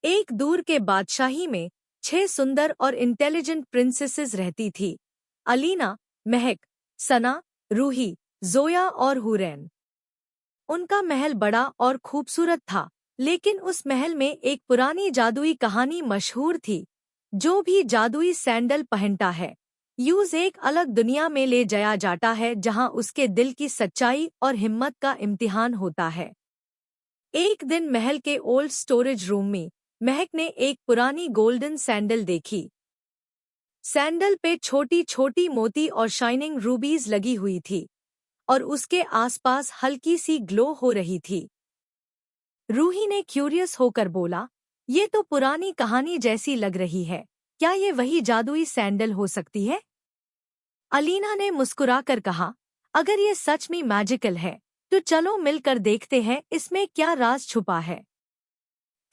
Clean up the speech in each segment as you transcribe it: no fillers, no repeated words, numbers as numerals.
एक दूर के बादशाही में 6 सुंदर और इंटेलिजेंट प्रिंसेसेस रहती थी। अलीना, महक, सना, रूही, जोया और हुरैन। उनका महल बड़ा और खूबसूरत था, लेकिन उस महल में एक पुरानी जादुई कहानी मशहूर थी। जो भी जादुई सैंडल पहनता है, यूज एक अलग दुनिया में ले जाया जाता है जहां उसके दिल की सच्चाई और हिम्मत का इम्तिहान होता है। एक दिन महल के ओल्ड स्टोरेज रूम में महक ने एक पुरानी गोल्डन सैंडल देखी। सैंडल पे छोटी छोटी मोती और शाइनिंग रूबीज लगी हुई थी और उसके आसपास हल्की सी ग्लो हो रही थी। रूही ने क्यूरियस होकर बोला, ये तो पुरानी कहानी जैसी लग रही है। क्या ये वही जादुई सैंडल हो सकती है? अलीना ने मुस्कुराकर कहा, अगर ये सच में मैजिकल है तो चलो मिलकर देखते हैं इसमें क्या राज छुपा है।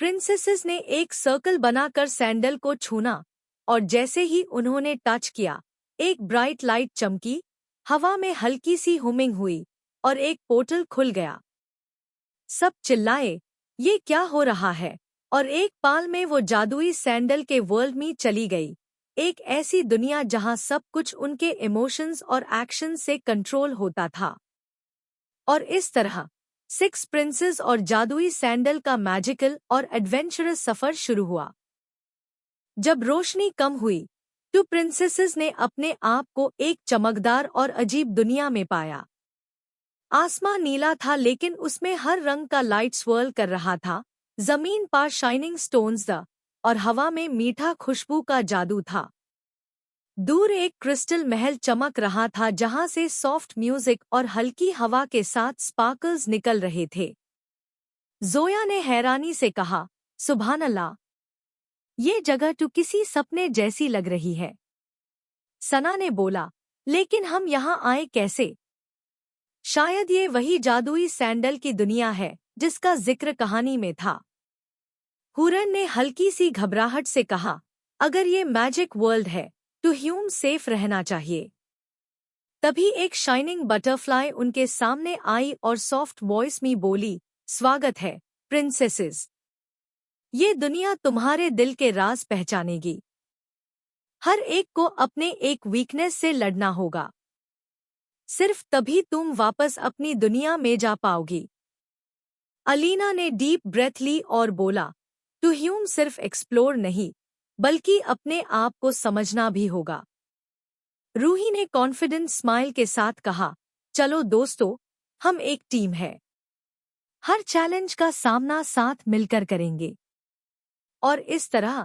प्रिंसेसेस ने एक सर्कल बनाकर सैंडल को छूना और जैसे ही उन्होंने टच किया, एक ब्राइट लाइट चमकी, हवा में हल्की सी हुमिंग हुई और एक पोर्टल खुल गया। सब चिल्लाए, ये क्या हो रहा है? और एक पाल में वो जादुई सैंडल के वर्ल्ड में चली गई। एक ऐसी दुनिया जहां सब कुछ उनके इमोशंस और एक्शन से कंट्रोल होता था। और इस तरह 6 प्रिंसेस और जादुई सैंडल का मैजिकल और एडवेंचरस सफर शुरू हुआ। जब रोशनी कम हुई तो प्रिंसेसेस ने अपने आप को एक चमकदार और अजीब दुनिया में पाया। आसमान नीला था लेकिन उसमें हर रंग का लाइट स्वर्ल कर रहा था। जमीन पर शाइनिंग स्टोन्स और हवा में मीठा खुशबू का जादू था। दूर एक क्रिस्टल महल चमक रहा था जहां से सॉफ्ट म्यूजिक और हल्की हवा के साथ स्पार्कल्स निकल रहे थे। जोया ने हैरानी से कहा, सुभान अल्लाह, ये जगह तो किसी सपने जैसी लग रही है। सना ने बोला, लेकिन हम यहाँ आए कैसे? शायद ये वही जादुई सैंडल की दुनिया है जिसका जिक्र कहानी में था। हुरैन ने हल्की सी घबराहट से कहा, अगर ये मैजिक वर्ल्ड है तो ह्यूम सेफ रहना चाहिए। तभी एक शाइनिंग बटरफ्लाई उनके सामने आई और सॉफ्ट वॉइस में बोली, स्वागत है प्रिंसेसेस। ये दुनिया तुम्हारे दिल के राज पहचानेगी। हर एक को अपने एक वीकनेस से लड़ना होगा। सिर्फ तभी तुम वापस अपनी दुनिया में जा पाओगी। अलीना ने डीप ब्रेथ ली और बोला, टू ह्यूम सिर्फ एक्सप्लोर नहीं बल्कि अपने आप को समझना भी होगा। रूही ने कॉन्फिडेंट स्माइल के साथ कहा, चलो दोस्तों, हम एक टीम है। हर चैलेंज का सामना साथ मिलकर करेंगे। और इस तरह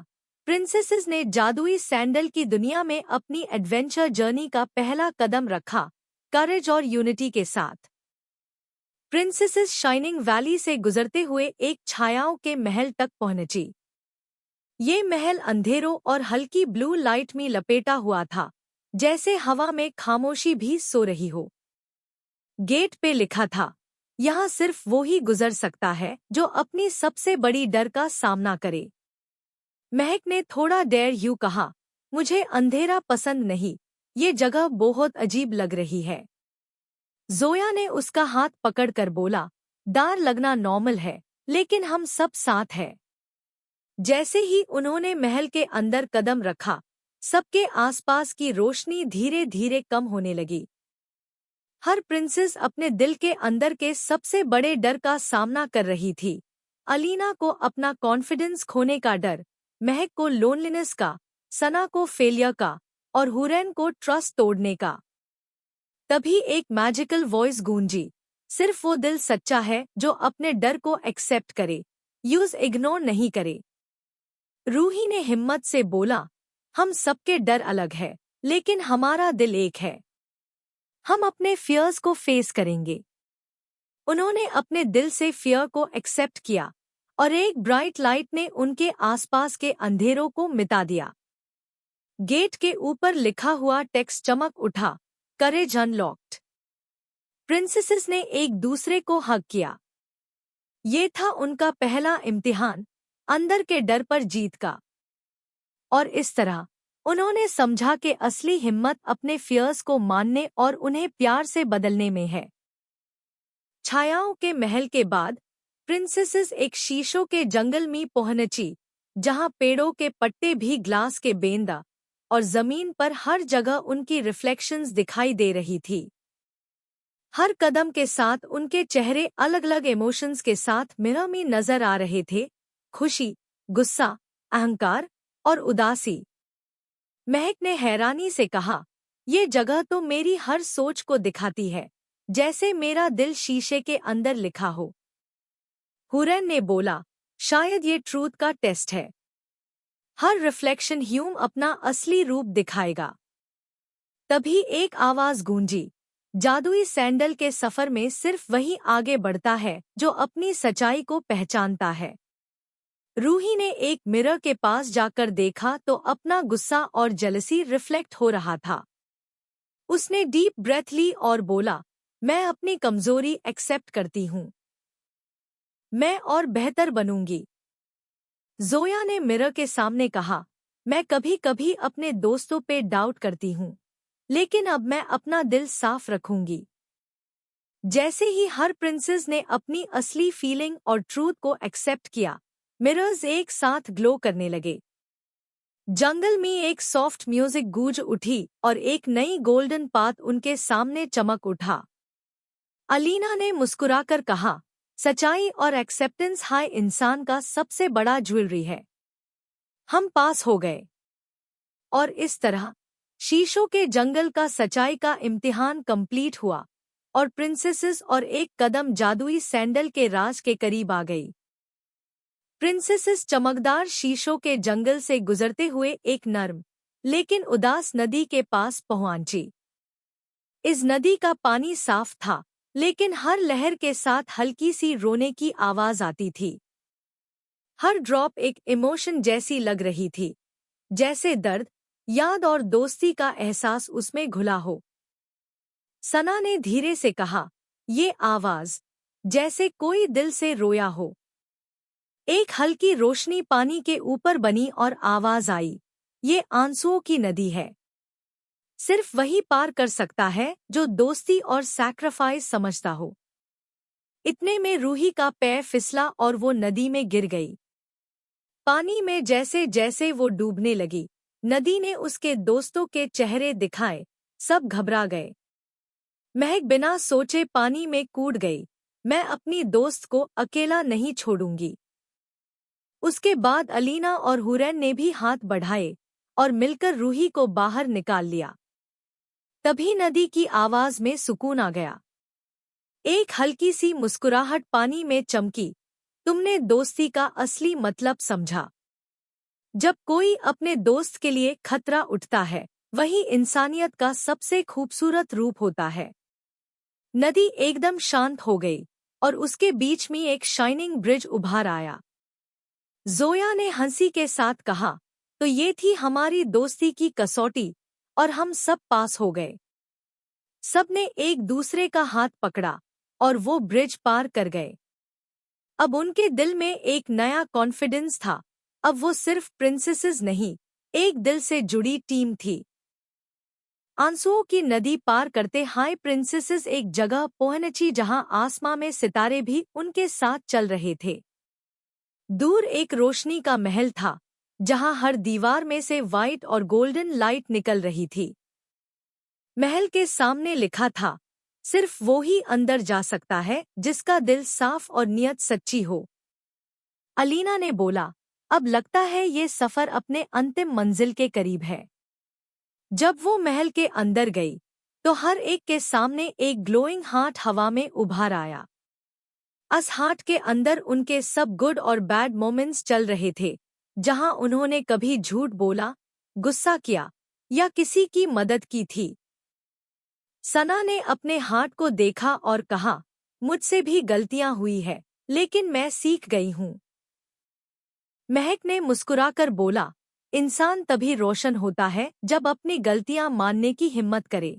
प्रिंसेसेस ने जादुई सैंडल की दुनिया में अपनी एडवेंचर जर्नी का पहला कदम रखा, करेज और यूनिटी के साथ। प्रिंसेसेस शाइनिंग वैली से गुजरते हुए एक छायाओं के महल तक पहुंची। ये महल अंधेरों और हल्की ब्लू लाइट में लपेटा हुआ था, जैसे हवा में खामोशी भी सो रही हो। गेट पे लिखा था, यहाँ सिर्फ वो ही गुजर सकता है जो अपनी सबसे बड़ी डर का सामना करे। महक ने थोड़ा डेर यूं कहा, मुझे अंधेरा पसंद नहीं, ये जगह बहुत अजीब लग रही है। जोया ने उसका हाथ पकड़कर बोला, डर लगना नॉर्मल है, लेकिन हम सब साथ हैं। जैसे ही उन्होंने महल के अंदर कदम रखा, सबके आसपास की रोशनी धीरे धीरे कम होने लगी। हर प्रिंसेस अपने दिल के अंदर के सबसे बड़े डर का सामना कर रही थी। अलीना को अपना कॉन्फिडेंस खोने का डर, महक को लोनलीनेस का, सना को फेलियर का और हुरैन को ट्रस्ट तोड़ने का। तभी एक मैजिकल वॉइस गूंजी, सिर्फ वो दिल सच्चा है जो अपने डर को एक्सेप्ट करे, यूज इग्नोर नहीं करे। रूही ने हिम्मत से बोला, हम सबके डर अलग है, लेकिन हमारा दिल एक है। हम अपने फियर्स को फेस करेंगे। उन्होंने अपने दिल से फियर को एक्सेप्ट किया और एक ब्राइट लाइट ने उनके आसपास के अंधेरों को मिटा दिया। गेट के ऊपर लिखा हुआ टेक्स्ट चमक उठा, करेज अनलॉक्ड। प्रिंसेसेस ने एक दूसरे को हग किया। ये था उनका पहला इम्तिहान, अंदर के डर पर जीत का। और इस तरह उन्होंने समझा कि असली हिम्मत अपने फियर्स को मानने और उन्हें प्यार से बदलने में है। छायाओं के महल के बाद प्रिंसेसेस एक शीशों के जंगल में पहुंची, जहां पेड़ों के पत्ते भी ग्लास के बेंदा और जमीन पर हर जगह उनकी रिफ्लेक्शंस दिखाई दे रही थी। हर कदम के साथ उनके चेहरे अलग अलग इमोशंस के साथ मिरर में नजर आ रहे थे, खुशी, गुस्सा, अहंकार और उदासी। महक ने हैरानी से कहा, ये जगह तो मेरी हर सोच को दिखाती है, जैसे मेरा दिल शीशे के अंदर लिखा हो। हुरैन ने बोला, शायद ये ट्रूथ का टेस्ट है। हर रिफ्लेक्शन ह्यूम अपना असली रूप दिखाएगा। तभी एक आवाज गूंजी, जादुई सैंडल के सफर में सिर्फ वही आगे बढ़ता है जो अपनी सच्चाई को पहचानता है। रूही ने एक मिरर के पास जाकर देखा तो अपना गुस्सा और जेलसी रिफ्लेक्ट हो रहा था। उसने डीप ब्रेथ ली और बोला, मैं अपनी कमजोरी एक्सेप्ट करती हूँ। मैं और बेहतर बनूंगी। जोया ने मिरर के सामने कहा, मैं कभी कभी अपने दोस्तों पे डाउट करती हूँ, लेकिन अब मैं अपना दिल साफ रखूंगी। जैसे ही हर प्रिंसेस ने अपनी असली फीलिंग और ट्रूथ को एक्सेप्ट किया, मिरर्स एक साथ ग्लो करने लगे। जंगल में एक सॉफ्ट म्यूजिक गूंज उठी और एक नई गोल्डन पाथ उनके सामने चमक उठा। अलीना ने मुस्कुराकर कहा, सच्चाई और एक्सेप्टेंस हाई इंसान का सबसे बड़ा ज्वेलरी है। हम पास हो गए। और इस तरह शीशों के जंगल का सच्चाई का इम्तिहान कंप्लीट हुआ और प्रिंसेसेस और एक कदम जादुई सैंडल के राज के करीब आ गई। प्रिंसेसेस चमकदार शीशों के जंगल से गुजरते हुए एक नर्म लेकिन उदास नदी के पास पहुंची। इस नदी का पानी साफ था, लेकिन हर लहर के साथ हल्की सी रोने की आवाज आती थी। हर ड्रॉप एक इमोशन जैसी लग रही थी, जैसे दर्द, याद और दोस्ती का एहसास उसमें घुला हो। सना ने धीरे से कहा, ये आवाज जैसे कोई दिल से रोया हो। एक हल्की रोशनी पानी के ऊपर बनी और आवाज आई, ये आंसुओं की नदी है। सिर्फ वही पार कर सकता है जो दोस्ती और सैक्रिफाइस समझता हो। इतने में रूही का पैर फिसला और वो नदी में गिर गई। पानी में जैसे जैसे वो डूबने लगी, नदी ने उसके दोस्तों के चेहरे दिखाए, सब घबरा गए। महक बिना सोचे पानी में कूद गई, मैं अपनी दोस्त को अकेला नहीं छोड़ूंगी। उसके बाद अलीना और हुरैन ने भी हाथ बढ़ाए और मिलकर रूही को बाहर निकाल लिया। तभी नदी की आवाज में सुकून आ गया। एक हल्की सी मुस्कुराहट पानी में चमकी, तुमने दोस्ती का असली मतलब समझा। जब कोई अपने दोस्त के लिए खतरा उठता है, वही इंसानियत का सबसे खूबसूरत रूप होता है। नदी एकदम शांत हो गई और उसके बीच में एक शाइनिंग ब्रिज उभार आया। जोया ने हंसी के साथ कहा, तो ये थी हमारी दोस्ती की कसौटी और हम सब पास हो गए। सबने एक दूसरे का हाथ पकड़ा और वो ब्रिज पार कर गए। अब उनके दिल में एक नया कॉन्फिडेंस था। अब वो सिर्फ प्रिंसेसेस नहीं, एक दिल से जुड़ी टीम थी। आंसुओं की नदी पार करते हाई प्रिंसेसेस एक जगह पहुंची जहां आसमां में सितारे भी उनके साथ चल रहे थे। दूर एक रोशनी का महल था, जहां हर दीवार में से वाइट और गोल्डन लाइट निकल रही थी। महल के सामने लिखा था, सिर्फ वो ही अंदर जा सकता है जिसका दिल साफ और नियत सच्ची हो। अलीना ने बोला, अब लगता है ये सफर अपने अंतिम मंजिल के करीब है। जब वो महल के अंदर गई, तो हर एक के सामने एक ग्लोइंग हार्ट हवा में उभार आया। उस हार्ट के अंदर उनके सब गुड और बैड मोमेंट्स चल रहे थे, जहां उन्होंने कभी झूठ बोला, गुस्सा किया या किसी की मदद की थी। सना ने अपने हार्ट को देखा और कहा, मुझसे भी गलतियां हुई है, लेकिन मैं सीख गई हूँ। महक ने मुस्कुराकर बोला, इंसान तभी रोशन होता है जब अपनी गलतियां मानने की हिम्मत करे।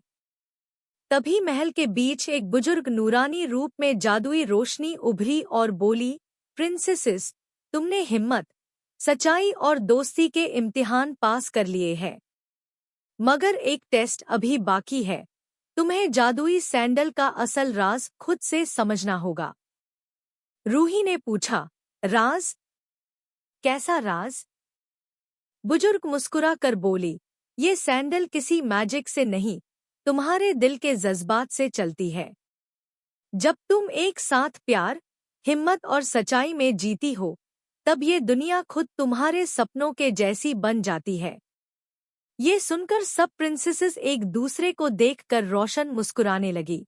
तभी महल के बीच एक बुजुर्ग नूरानी रूप में जादुई रोशनी उभरी और बोली, प्रिंसेसेस, तुमने हिम्मत, सच्चाई और दोस्ती के इम्तिहान पास कर लिए हैं। मगर एक टेस्ट अभी बाकी है, तुम्हें जादुई सैंडल का असल राज खुद से समझना होगा। रूही ने पूछा, राज? कैसा राज? बुजुर्ग मुस्कुरा कर बोली, ये सैंडल किसी मैजिक से नहीं, तुम्हारे दिल के जज्बात से चलती है। जब तुम एक साथ प्यार, हिम्मत और सच्चाई में जीती हो, तब ये दुनिया खुद तुम्हारे सपनों के जैसी बन जाती है। ये सुनकर सब प्रिंसेसेस एक दूसरे को देखकर रोशन मुस्कुराने लगी।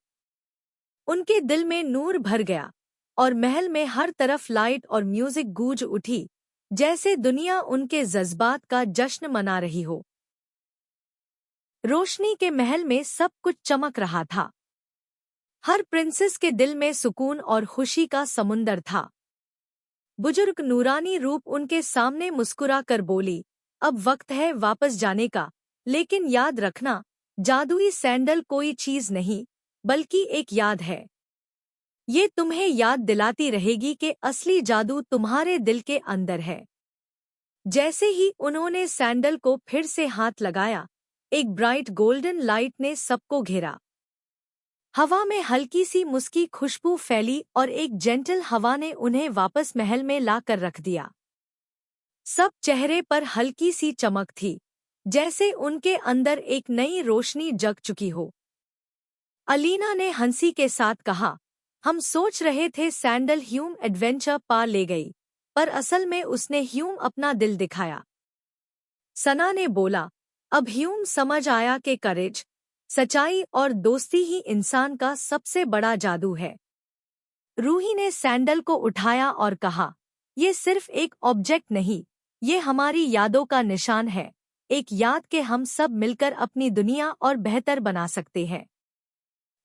उनके दिल में नूर भर गया और महल में हर तरफ लाइट और म्यूजिक गूंज उठी, जैसे दुनिया उनके जज्बात का जश्न मना रही हो। रोशनी के महल में सब कुछ चमक रहा था। हर प्रिंसेस के दिल में सुकून और खुशी का समुंदर था। बुजुर्ग नूरानी रूप उनके सामने मुस्कुरा कर बोली, अब वक्त है वापस जाने का, लेकिन याद रखना, जादुई सैंडल कोई चीज नहीं, बल्कि एक याद है। ये तुम्हें याद दिलाती रहेगी कि असली जादू तुम्हारे दिल के अंदर है। जैसे ही उन्होंने सैंडल को फिर से हाथ लगाया, एक ब्राइट गोल्डन लाइट ने सबको घेरा। हवा में हल्की सी मुस्की खुशबू फैली और एक जेंटल हवा ने उन्हें वापस महल में ला कर रख दिया। सब चेहरे पर हल्की सी चमक थी, जैसे उनके अंदर एक नई रोशनी जग चुकी हो। अलीना ने हंसी के साथ कहा, हम सोच रहे थे सैंडल ह्यूम एडवेंचर पा ले गई, पर असल में उसने ह्यूम अपना दिल दिखाया। सना ने बोला, अब ह्यूम समझ आया कि करेज, सच्चाई और दोस्ती ही इंसान का सबसे बड़ा जादू है। रूही ने सैंडल को उठाया और कहा, ये सिर्फ एक ऑब्जेक्ट नहीं, ये हमारी यादों का निशान है, एक याद के हम सब मिलकर अपनी दुनिया और बेहतर बना सकते हैं।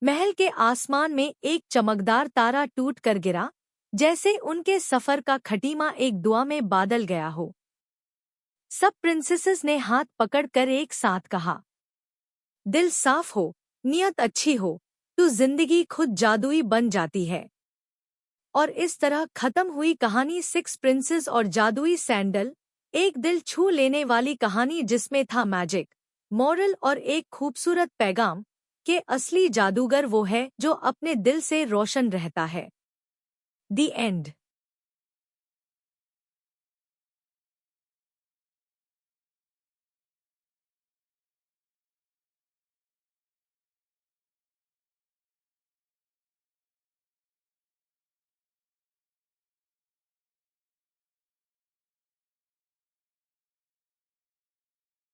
महल के आसमान में एक चमकदार तारा टूट कर गिरा, जैसे उनके सफर का खटीमा एक दुआ में बादल गया हो। सब प्रिंसेसेस ने हाथ पकड़कर एक साथ कहा, दिल साफ हो, नियत अच्छी हो, तो जिंदगी खुद जादुई बन जाती है। और इस तरह खत्म हुई कहानी सिक्स प्रिंसेस और जादुई सैंडल, एक दिल छू लेने वाली कहानी जिसमें था मैजिक, मॉरल और एक खूबसूरत पैगाम कि असली जादूगर वो है जो अपने दिल से रोशन रहता है। दी एंड।